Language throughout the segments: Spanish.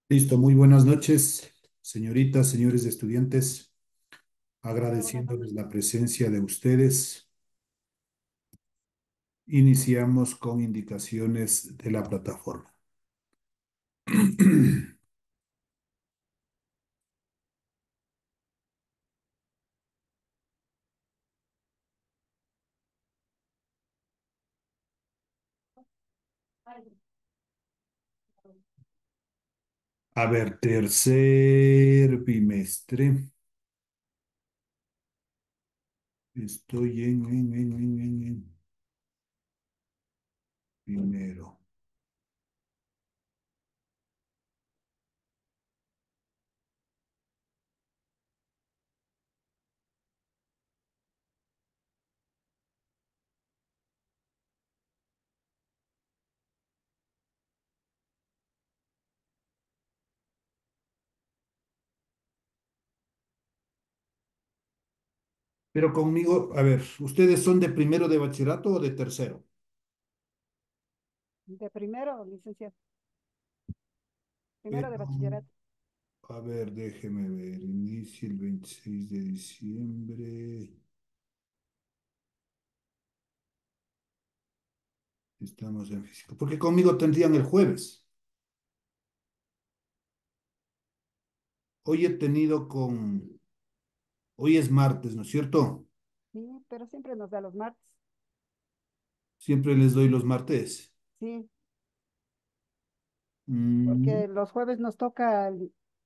Listo, muy buenas noches, señoritas, señores estudiantes, Hola, buenas noches. agradeciéndoles la presencia de ustedes. Iniciamos con indicaciones de la plataforma. A ver, tercer bimestre. Estoy en primero. Pero conmigo, a ver, ¿ustedes son de primero de bachillerato o de tercero? De primero, licenciado. Primero de Pero, bachillerato. a ver, déjeme ver. Inicia el 26 de diciembre. Estamos en física. Porque conmigo tendrían el jueves. Hoy he tenido con... Hoy es martes, ¿no es cierto? Sí, pero siempre nos da los martes. Siempre les doy los martes. Sí, Mm, porque los jueves nos toca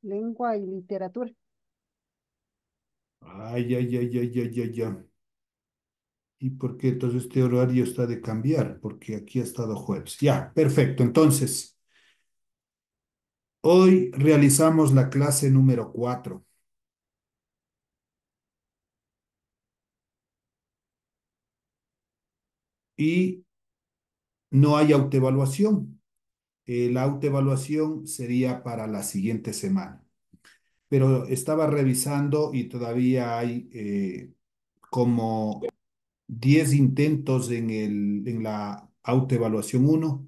lengua y literatura. Ay, ay, ay, ay, ay, ay, ay. ¿Y por qué entonces este horario está de cambiar? Porque aquí ha estado jueves. Ya, perfecto. Entonces, hoy realizamos la clase número 4 y no hay autoevaluación. La autoevaluación sería para la siguiente semana. Pero estaba revisando y todavía hay como 10 intentos en la autoevaluación uno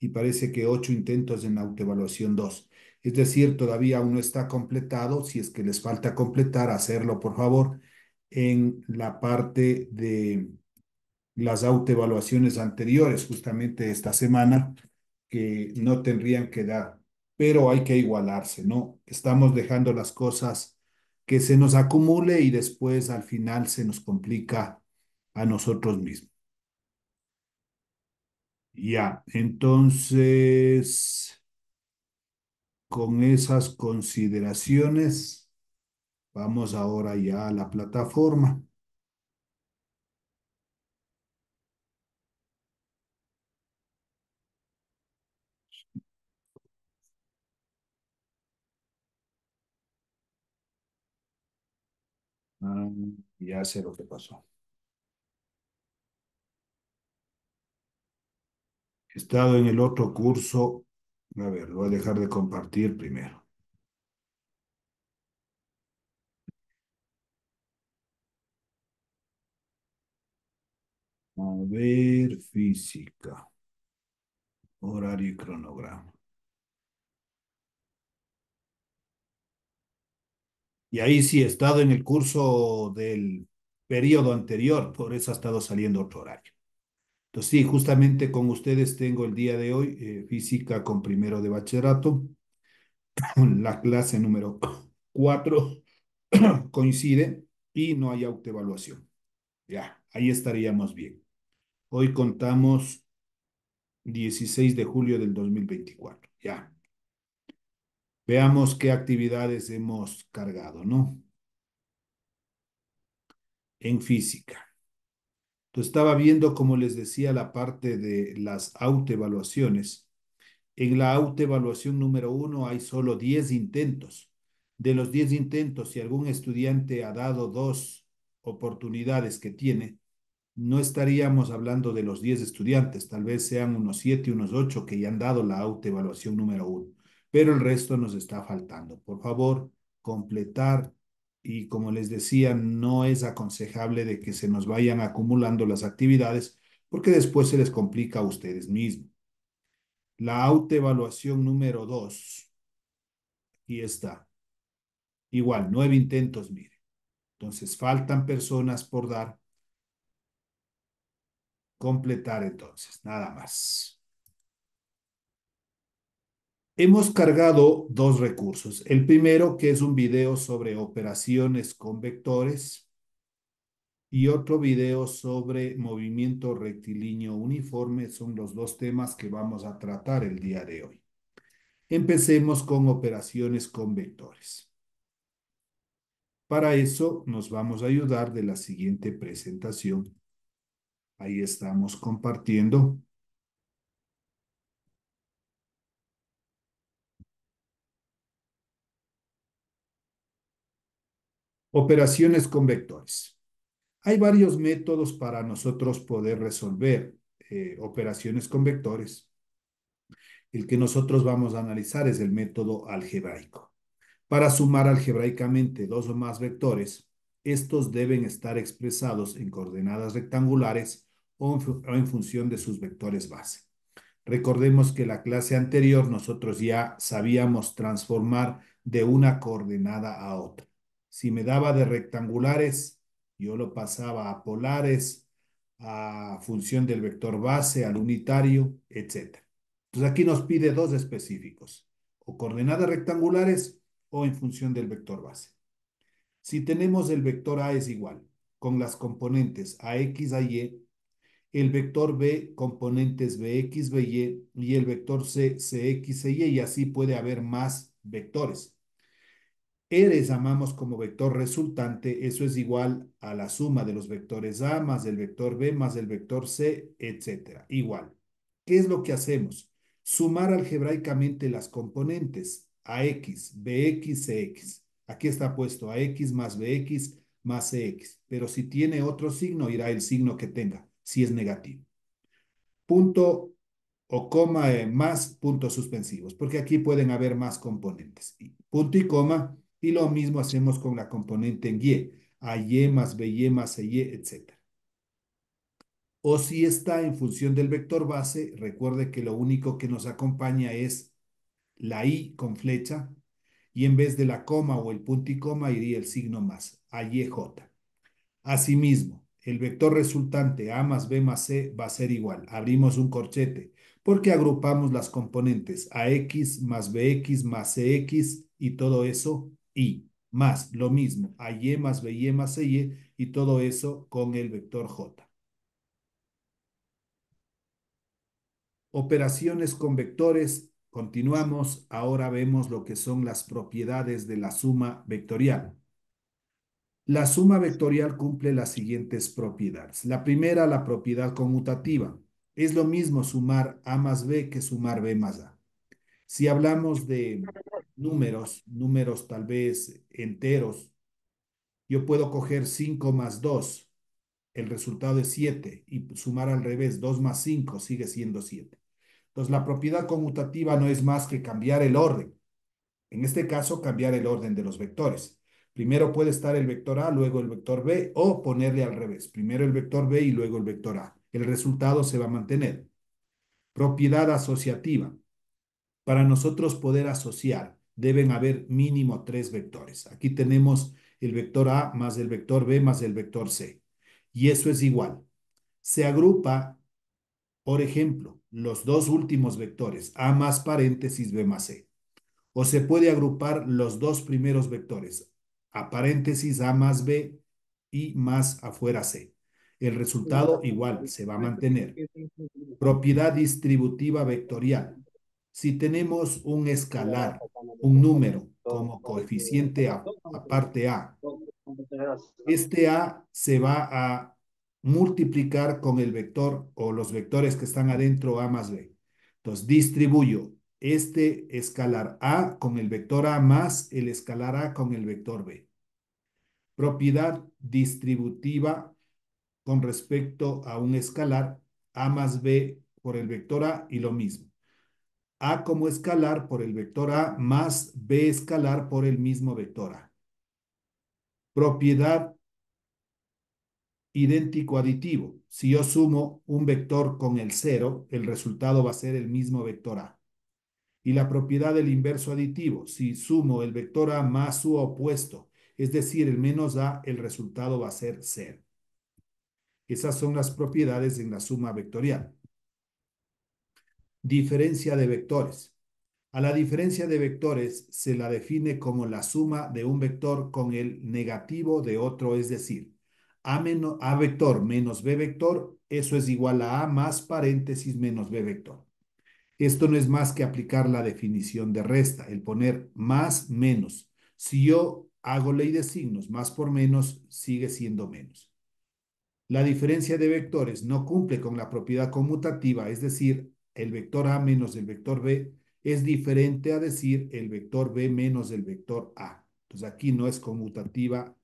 y parece que 8 intentos en la autoevaluación 2. Es decir, todavía aún no está completado. Si es que les falta completar, hacerlo por favor en la parte de las autoevaluaciones anteriores, justamente esta semana, que no tendrían que dar, pero hay que igualarse, ¿no? Estamos dejando las cosas que se nos acumule y después al final se nos complica a nosotros mismos. Ya, entonces, con esas consideraciones, vamos ahora ya a la plataforma. Ah, ya sé lo que pasó. He estado en el otro curso. A ver, lo voy a dejar de compartir primero. A ver, física, horario y cronograma. Y ahí sí he estado en el curso del periodo anterior, por eso ha estado saliendo otro horario. Entonces, sí, justamente con ustedes tengo el día de hoy física con primero de bachillerato. La clase número 4 coincide y no hay autoevaluación. Ya, ahí estaríamos bien. Hoy contamos 16 de julio del 2024. Ya, veamos qué actividades hemos cargado, ¿no? En física. Entonces, estaba viendo, como les decía, la parte de las autoevaluaciones. En la autoevaluación número uno hay solo 10 intentos. De los 10 intentos, si algún estudiante ha dado dos oportunidades que tiene, no estaríamos hablando de los 10 estudiantes, tal vez sean unos 7, unos 8 que ya han dado la autoevaluación número uno, pero el resto nos está faltando. Por favor, completar y como les decía, no es aconsejable de que se nos vayan acumulando las actividades porque después se les complica a ustedes mismos. La autoevaluación número 2. y está. Igual, 9 intentos, mire. Entonces, faltan personas por dar. Completar entonces, nada más. Hemos cargado dos recursos. El primero, que es un video sobre operaciones con vectores, y otro video sobre movimiento rectilíneo uniforme. Son los dos temas que vamos a tratar el día de hoy. Empecemos con operaciones con vectores. Para eso nos vamos a ayudar de la siguiente presentación. Ahí estamos compartiendo. Operaciones con vectores. Hay varios métodos para nosotros poder resolver operaciones con vectores. El que nosotros vamos a analizar es el método algebraico. Para sumar algebraicamente dos o más vectores, estos deben estar expresados en coordenadas rectangulares o en función de sus vectores base. Recordemos que la clase anterior nosotros ya sabíamos transformar de una coordenada a otra. Si me daba de rectangulares, yo lo pasaba a polares, a función del vector base, al unitario, etc. Entonces aquí nos pide dos específicos, o coordenadas rectangulares o en función del vector base. Si tenemos el vector A es igual, con las componentes AX, AY, el vector B, componentes Bx, By, y el vector C, Cx, Cy, y así puede haber más vectores. R llamamos como vector resultante, eso es igual a la suma de los vectores A más el vector B más el vector C, etcétera. Igual. ¿Qué es lo que hacemos? Sumar algebraicamente las componentes AX, Bx, Cx. Aquí está puesto AX más Bx más Cx, pero si tiene otro signo, irá el signo que tenga, si es negativo. Punto o coma más puntos suspensivos, porque aquí pueden haber más componentes. Punto y coma, y lo mismo hacemos con la componente en Y, AY más BY más CY, etc. O si está en función del vector base, recuerde que lo único que nos acompaña es la I con flecha, y en vez de la coma o el punto y coma iría el signo más, AYJ. Asimismo, el vector resultante A más B más C va a ser igual. Abrimos un corchete porque agrupamos las componentes AX más BX más CX y todo eso y más lo mismo AY más BY más CY y todo eso con el vector J. Operaciones con vectores. Continuamos. Ahora vemos lo que son las propiedades de la suma vectorial. La suma vectorial cumple las siguientes propiedades. La primera, la propiedad conmutativa. Es lo mismo sumar A más B que sumar B más A. Si hablamos de números tal vez enteros, yo puedo coger 5 más 2, el resultado es 7, y sumar al revés, 2 más 5 sigue siendo 7. Entonces, la propiedad conmutativa no es más que cambiar el orden. En este caso, cambiar el orden de los vectores. Primero puede estar el vector A, luego el vector B, o ponerle al revés. Primero el vector B y luego el vector A. El resultado se va a mantener. Propiedad asociativa. Para nosotros poder asociar, deben haber mínimo tres vectores. Aquí tenemos el vector A más el vector B más el vector C. Y eso es igual. Se agrupa, por ejemplo, los dos últimos vectores, A más paréntesis B más C. O se puede agrupar los dos primeros vectores, a paréntesis A más B y más afuera C. El resultado igual se va a mantener. Propiedad distributiva vectorial. Si tenemos un escalar, un número como coeficiente aparte A, este A se va a multiplicar con el vector o los vectores que están adentro A más B. Entonces, distribuyo este escalar A con el vector A más el escalar A con el vector B. Propiedad distributiva con respecto a un escalar A más B por el vector A y lo mismo. A como escalar por el vector A más B escalar por el mismo vector A. Propiedad idéntico aditivo. Si yo sumo un vector con el cero, el resultado va a ser el mismo vector A. Y la propiedad del inverso aditivo, si sumo el vector A más su opuesto, es decir, el menos A, el resultado va a ser cero. Esas son las propiedades en la suma vectorial. Diferencia de vectores. A la diferencia de vectores se la define como la suma de un vector con el negativo de otro, es decir, A vector menos B vector, eso es igual a A más paréntesis menos B vector. Esto no es más que aplicar la definición de resta, el poner más menos. Si yo hago ley de signos, más por menos sigue siendo menos. La diferencia de vectores no cumple con la propiedad conmutativa, es decir, el vector A menos el vector B es diferente a decir el vector B menos el vector A. Entonces aquí no es conmutativa.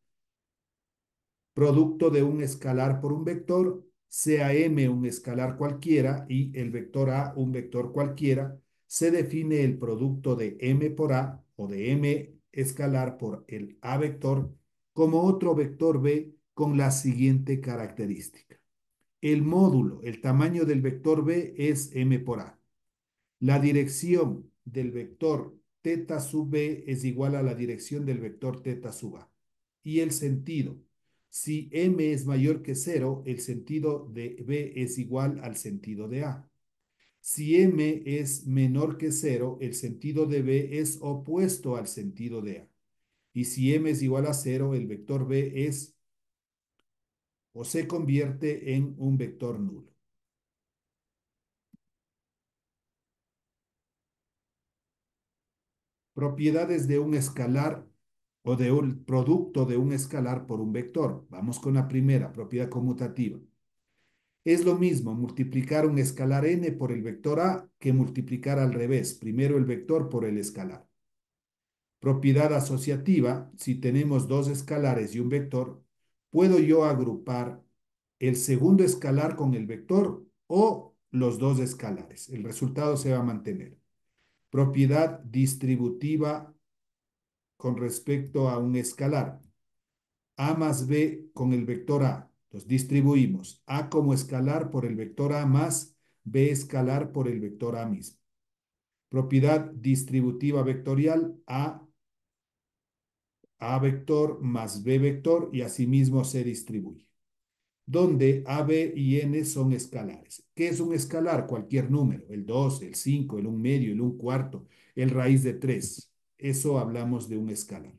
Producto de un escalar por un vector, sea M un escalar cualquiera y el vector A un vector cualquiera, se define el producto de M por A o de M escalar por el A vector como otro vector B con la siguiente característica. El módulo, el tamaño del vector B es M por A. La dirección del vector teta sub B es igual a la dirección del vector teta sub A. Y el sentido. Si M es mayor que cero, el sentido de B es igual al sentido de A. Si M es menor que cero, el sentido de B es opuesto al sentido de A. Y si M es igual a cero, el vector B es o se convierte en un vector nulo. Propiedades de un escalar o de un producto de un escalar por un vector. Vamos con la primera, propiedad conmutativa. Es lo mismo multiplicar un escalar n por el vector A que multiplicar al revés, primero el vector por el escalar. Propiedad asociativa, si tenemos dos escalares y un vector, puedo yo agrupar el segundo escalar con el vector o los dos escalares. El resultado se va a mantener. Propiedad distributiva con respecto a un escalar. A más B con el vector A. Entonces distribuimos A como escalar por el vector A más B escalar por el vector A mismo. Propiedad distributiva vectorial A vector más B vector y asimismo se distribuye. Donde A, B y N son escalares. ¿Qué es un escalar? Cualquier número, el 2, el 5, el 1 medio, el 1 cuarto, el raíz de 3. Eso hablamos de un escalar.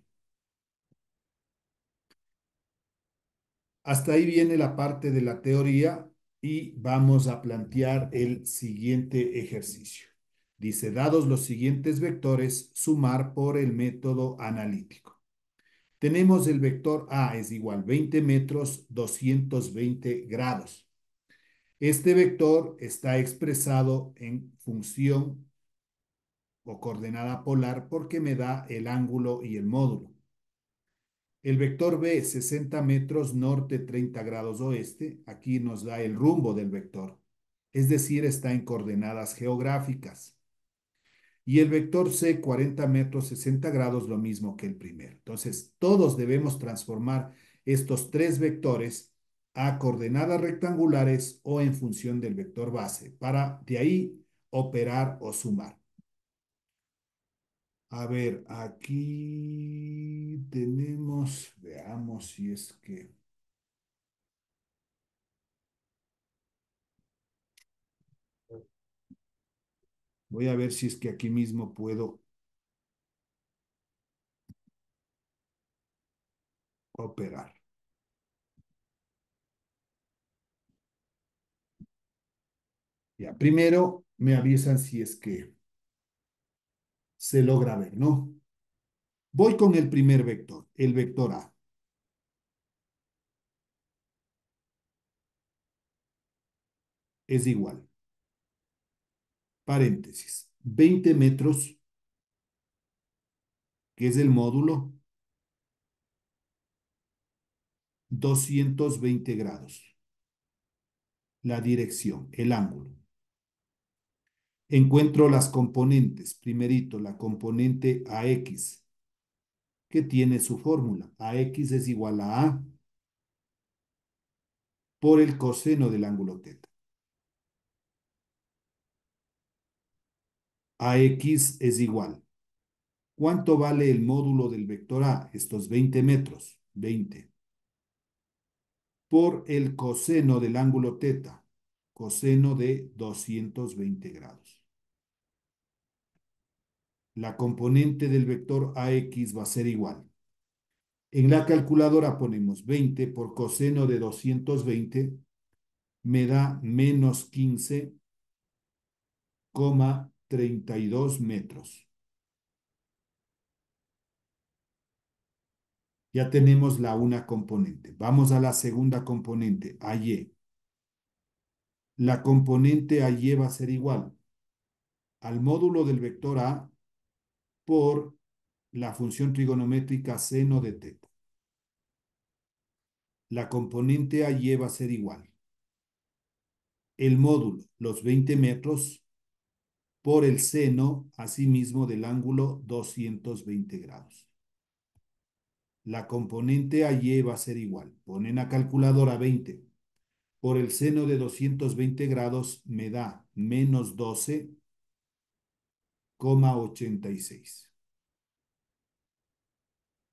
Hasta ahí viene la parte de la teoría y vamos a plantear el siguiente ejercicio. Dice, dados los siguientes vectores, sumar por el método analítico. Tenemos el vector A es igual 20 metros, 220 grados. Este vector está expresado en función o coordenada polar porque me da el ángulo y el módulo. El vector B, 60 metros norte, 30 grados oeste, aquí nos da el rumbo del vector, es decir, está en coordenadas geográficas. Y el vector C, 40 metros, 60 grados, lo mismo que el primero. Entonces, todos debemos transformar estos tres vectores a coordenadas rectangulares o en función del vector base, para de ahí operar o sumar. A ver, aquí tenemos, veamos si es que... Voy a ver si es que aquí mismo puedo operar. Ya, primero me avisan si es que se logra ver, ¿no? Voy con el primer vector, el vector A. Es igual, paréntesis, 20 metros, que es el módulo, 220 grados. La dirección, el ángulo. Encuentro las componentes. Primerito, la componente AX, que tiene su fórmula. AX es igual a A por el coseno del ángulo teta. AX es igual. ¿Cuánto vale el módulo del vector A? Estos 20 metros. 20. Por el coseno del ángulo teta. Coseno de 220 grados. La componente del vector AX va a ser igual. En la calculadora ponemos 20 por coseno de 220, me da menos 15,32 metros. Ya tenemos la una componente. Vamos a la segunda componente, AY. La componente AY va a ser igual al módulo del vector A por la función trigonométrica seno de teta. La componente AY va a ser igual el módulo, los 20 metros, por el seno, asimismo, del ángulo 220 grados. La componente AY va a ser igual. Ponen a calculadora 20 por el seno de 220 grados, me da menos 12,86.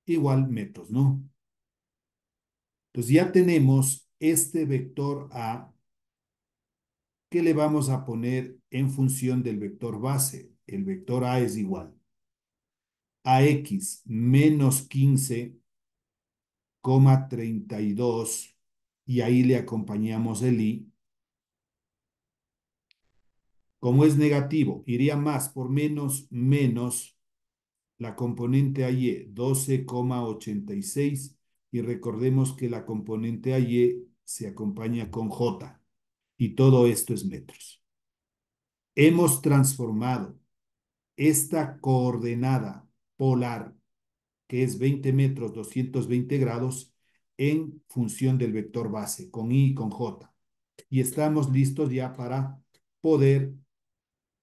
Igual metros, ¿no? Entonces ya tenemos este vector A que le vamos a poner en función del vector base. El vector A es igual a X menos 15,32 y ahí le acompañamos el I. Como es negativo, iría más por menos, menos la componente AY 12,86 y recordemos que la componente AY se acompaña con J y todo esto es metros. Hemos transformado esta coordenada polar, que es 20 metros, 220 grados, en función del vector base, con I y con J. Y estamos listos ya para poder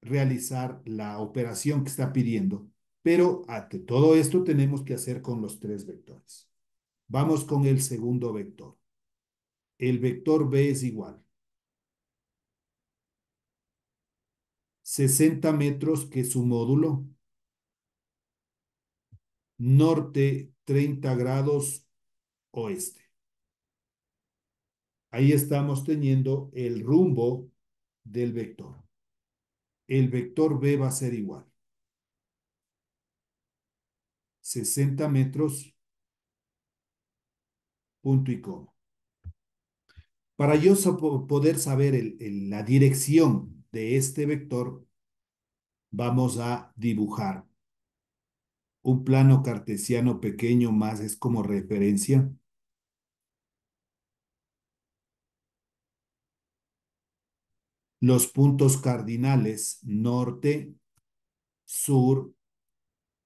realizar la operación que está pidiendo. Pero ante todo esto tenemos que hacer con los tres vectores. Vamos con el segundo vector. El vector B es igual 60 metros, que es su módulo, norte 30 grados oeste. Ahí estamos teniendo el rumbo del vector. El vector B va a ser igual 60 metros, punto y coma. Para yo poder saber la dirección de este vector, vamos a dibujar un plano cartesiano pequeño más, es como referencia. Los puntos cardinales norte, sur,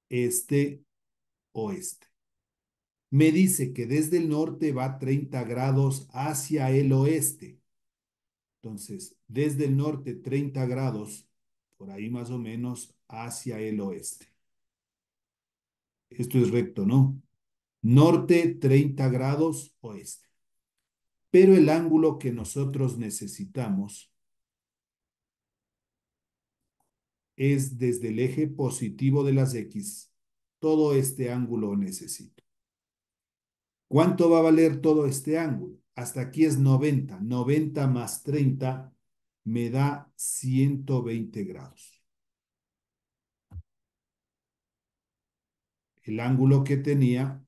este, oeste. Me dice que desde el norte va 30 grados hacia el oeste. Entonces, desde el norte 30 grados, por ahí más o menos, hacia el oeste. Esto es recto, ¿no? Norte 30 grados oeste. Pero el ángulo que nosotros necesitamos es desde el eje positivo de las X. Todo este ángulo necesito. ¿Cuánto va a valer todo este ángulo? Hasta aquí es 90. 90 más 30 me da 120 grados. El ángulo que tenía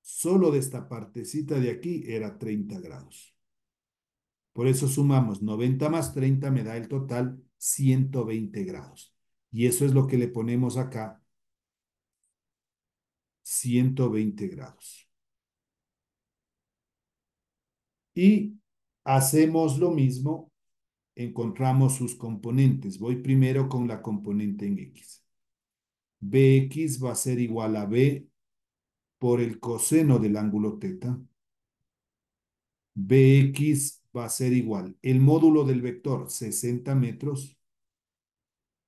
solo de esta partecita de aquí era 30 grados. Por eso sumamos 90 más 30 me da el total 120 grados. Y eso es lo que le ponemos acá, 120 grados. Y hacemos lo mismo, encontramos sus componentes. Voy primero con la componente en X. Bx va a ser igual a B por el coseno del ángulo teta. Bx va a ser igual el módulo del vector 60 metros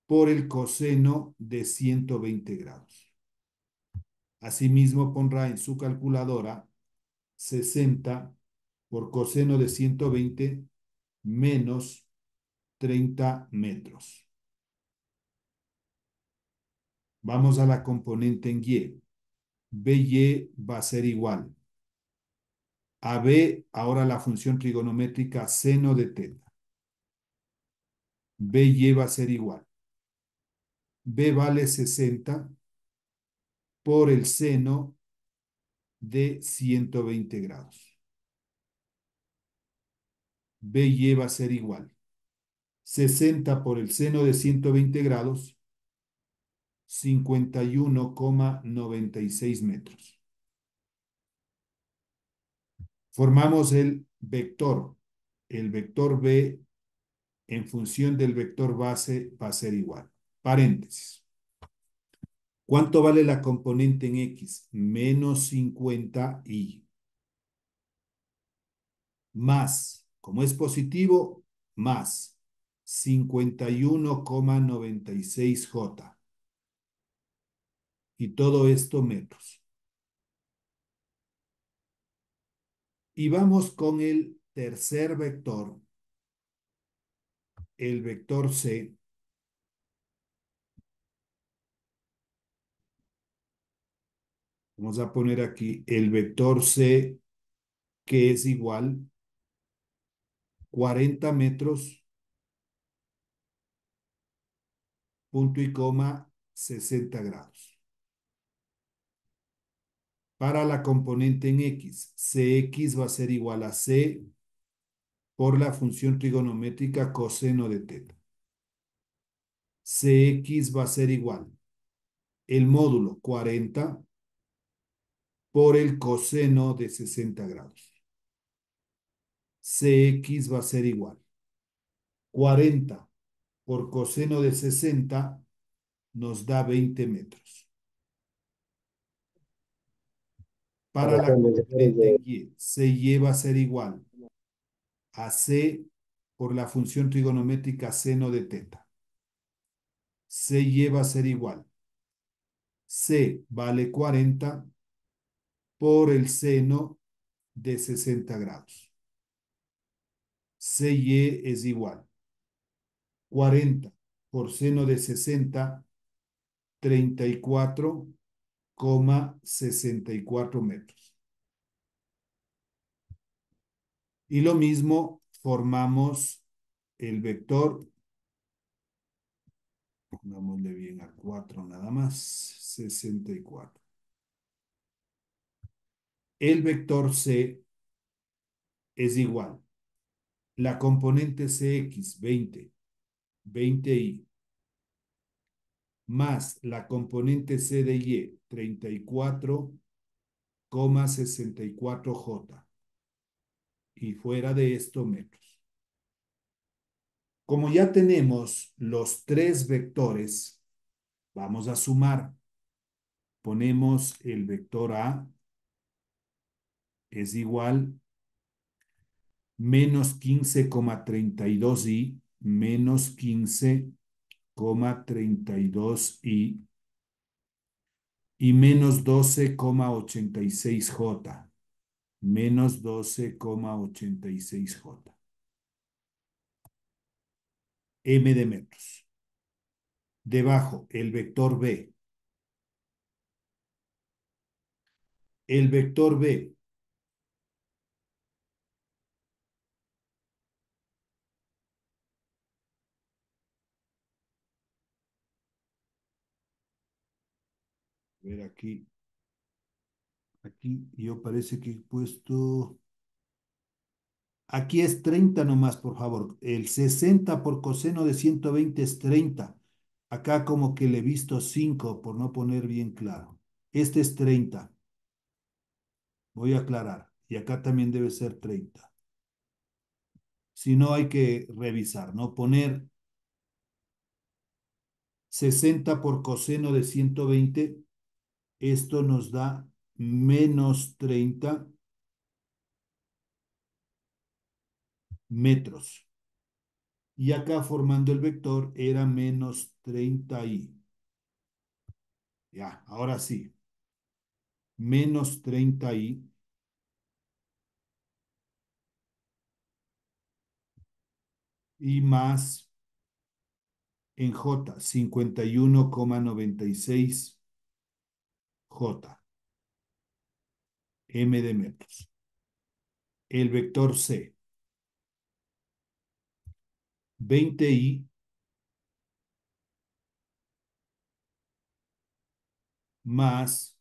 por el coseno de 120 grados. Asimismo pondrá en su calculadora 60 por coseno de 120 menos 30 metros. Vamos a la componente en Y. BY va a ser igual a B, ahora la función trigonométrica seno de teta. BY va a ser igual. B vale 60 por el seno de 120 grados. BY va a ser igual. 60 por el seno de 120 grados, 51,96 metros. Formamos el vector. El vector B en función del vector base va a ser igual. Paréntesis. ¿Cuánto vale la componente en X? Menos 50y. Más, como es positivo, más 51,96J. Y todo esto metros. Y vamos con el tercer vector, el vector C. Vamos a poner aquí el vector C, que es igual 40 metros, punto y coma, 60 grados. Para la componente en X, Cx va a ser igual a C por la función trigonométrica coseno de teta. Cx va a ser igual el módulo 40 por el coseno de 60 grados. Cx va a ser igual 40 por coseno de 60 nos da 20 metros. Para la componente en Y, Cy va a ser igual a C por la función trigonométrica seno de teta. Cy va a ser igual. C vale 40 por el seno de 60 grados. Cy es igual 40 por seno de 60, 34,64 metros. Y lo mismo formamos el vector, pongámosle bien a 4 nada más, 64. El vector C es igual. La componente Cx, 20, 20y, más la componente C de Y, 34,64J. Y fuera de esto, metros. Como ya tenemos los tres vectores, vamos a sumar. Ponemos el vector A es igual menos 15,32y menos 15,32y y menos 12,86J. Menos 12,86J. M de metros. Debajo, el vector B. El vector B. A ver aquí. Aquí yo parece que he puesto. Aquí es 30 nomás, por favor. El 60 por coseno de 120 es 30. Acá como que le he visto 5 por no poner bien claro. Este es 30. Voy a aclarar. Y acá también debe ser 30. Si no, hay que revisar, ¿no? Poner 60 por coseno de 120. Esto nos da menos 30 metros. Y acá formando el vector era menos 30y. Ya, ahora sí. Menos 30y y más en J, 51,96 J, M de metros. El vector C, 20I más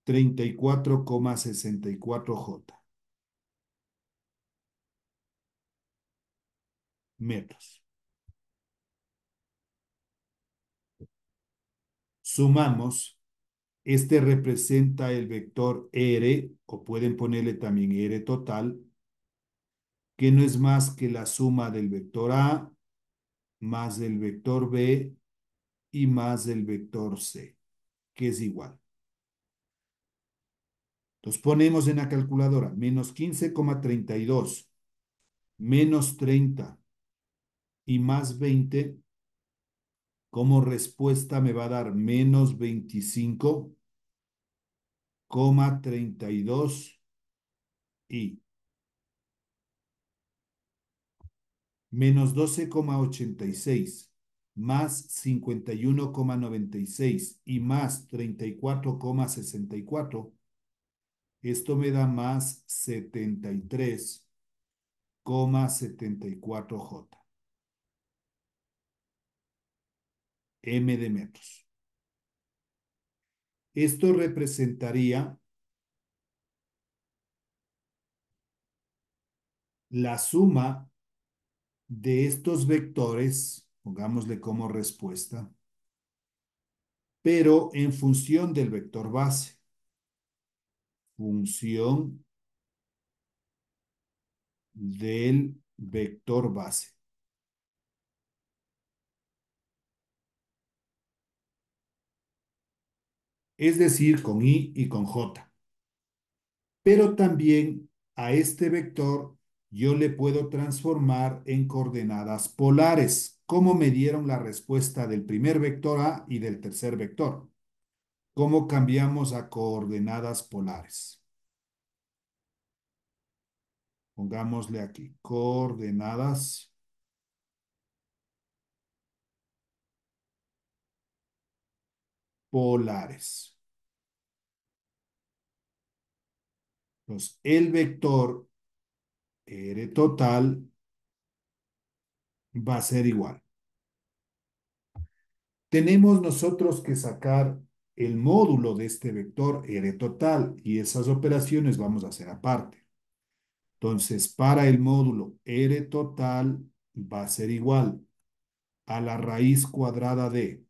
34,64 J, metros. Sumamos, este representa el vector R, o pueden ponerle también R total, que no es más que la suma del vector A más del vector B y más del vector C, que es igual. Entonces ponemos en la calculadora menos 15,32 menos 30 y más 20, como respuesta me va a dar menos 25,32 y menos 12,86 más 51,96 y más 34,64. Esto me da más 73,74 J, M de metros. Esto representaría la suma de estos vectores, pongámosle como respuesta, pero en función del vector base. Función del vector base. Es decir, con I y con J. Pero también a este vector yo le puedo transformar en coordenadas polares, como me dieron la respuesta del primer vector A y del tercer vector. ¿Cómo cambiamos a coordenadas polares? Pongámosle aquí, coordenadas polares. Entonces, el vector R total va a ser igual. Tenemos nosotros que sacar el módulo de este vector R total y esas operaciones vamos a hacer aparte. Entonces, para el módulo R total va a ser igual a la raíz cuadrada de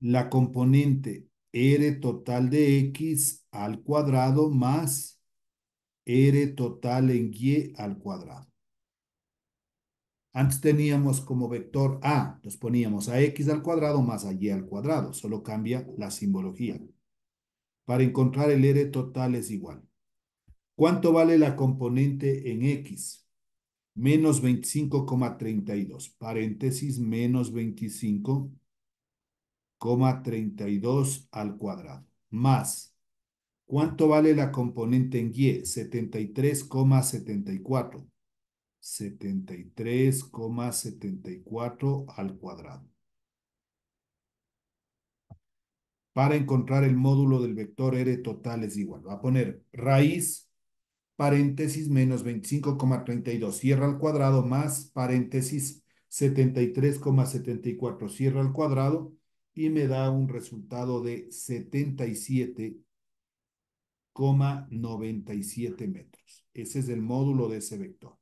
la componente R total de X al cuadrado más R total en Y al cuadrado. Antes teníamos como vector A, nos poníamos a X al cuadrado más a Y al cuadrado, solo cambia la simbología. Para encontrar el R total es igual. ¿Cuánto vale la componente en X? Menos 25,32, paréntesis, menos 25,32 al cuadrado, más. ¿Cuánto vale la componente en Y? 73,74. 73,74 al cuadrado. Para encontrar el módulo del vector R total es igual. Va a poner raíz, paréntesis, menos 25,32, cierra al cuadrado, más, paréntesis, 73,74, cierra al cuadrado, y me da un resultado de 77,97 metros. Ese es el módulo de ese vector.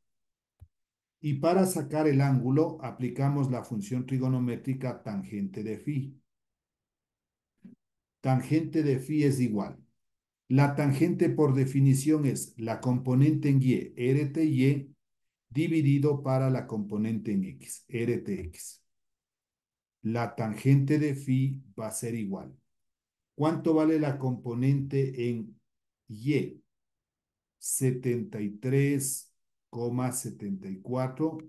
Y para sacar el ángulo, aplicamos la función trigonométrica tangente de phi. Tangente de phi es igual. La tangente por definición es la componente en y, RTY, dividido para la componente en x, RTX. La tangente de phi va a ser igual. ¿Cuánto vale la componente en y? 73,74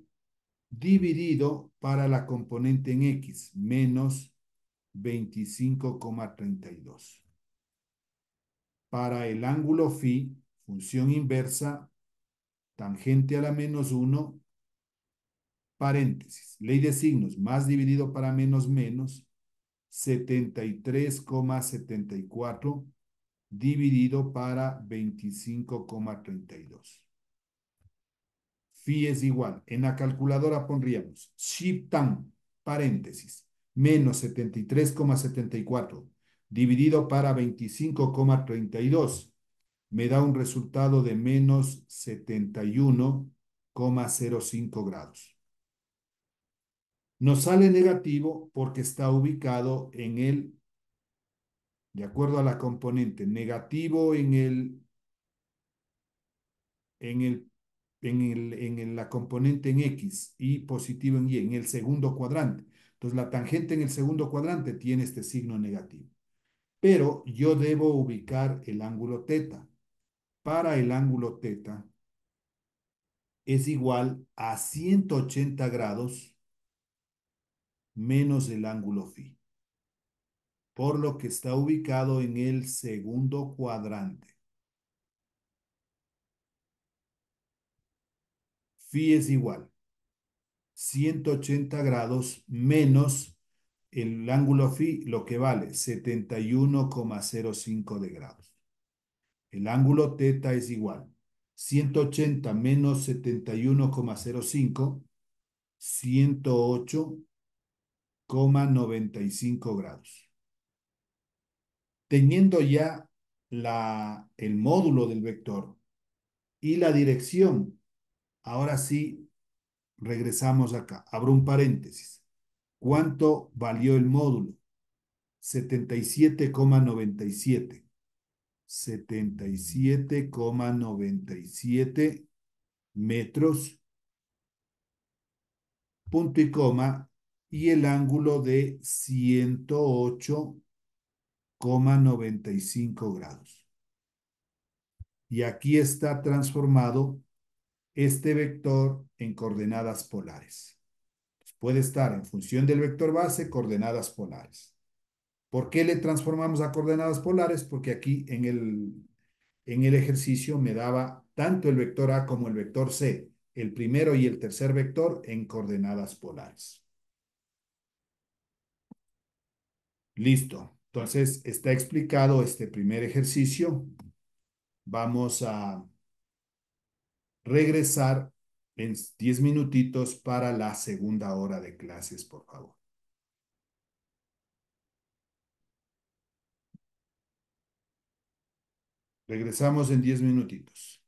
dividido para la componente en x, menos 25,32. Para el ángulo phi, función inversa, tangente a la menos 1, paréntesis, ley de signos, más dividido para menos menos, 73,74 dividido para 25,32. Phi es igual. En la calculadora pondríamos tan, paréntesis, menos 73,74 dividido para 25,32. Me da un resultado de menos 71,05 grados. Nos sale negativo porque está ubicado de acuerdo a la componente, negativo en el, la componente en X y positivo en Y, en el segundo cuadrante. Entonces, la tangente en el segundo cuadrante tiene este signo negativo. Pero yo debo ubicar el ángulo teta. Para el ángulo teta es igual a 180 grados menos el ángulo phi, por lo que está ubicado en el segundo cuadrante. Phi es igual 180 grados menos el ángulo phi, lo que vale 71,05 de grados. El ángulo teta es igual 180 menos 71,05, 108,95 grados. Teniendo ya el módulo del vector y la dirección, ahora sí regresamos acá. Abro un paréntesis. ¿Cuánto valió el módulo? 77,97. 77,97 metros, punto y coma, y el ángulo de 108,95 grados. Y aquí está transformado este vector en coordenadas polares. Puede estar en función del vector base, coordenadas polares. ¿Por qué le transformamos a coordenadas polares? Porque aquí en el ejercicio me daba tanto el vector A como el vector C, el primero y el tercer vector en coordenadas polares. Listo. Entonces está explicado este primer ejercicio. Vamos a regresar en 10 minutitos para la segunda hora de clases, por favor. Regresamos en 10 minutitos.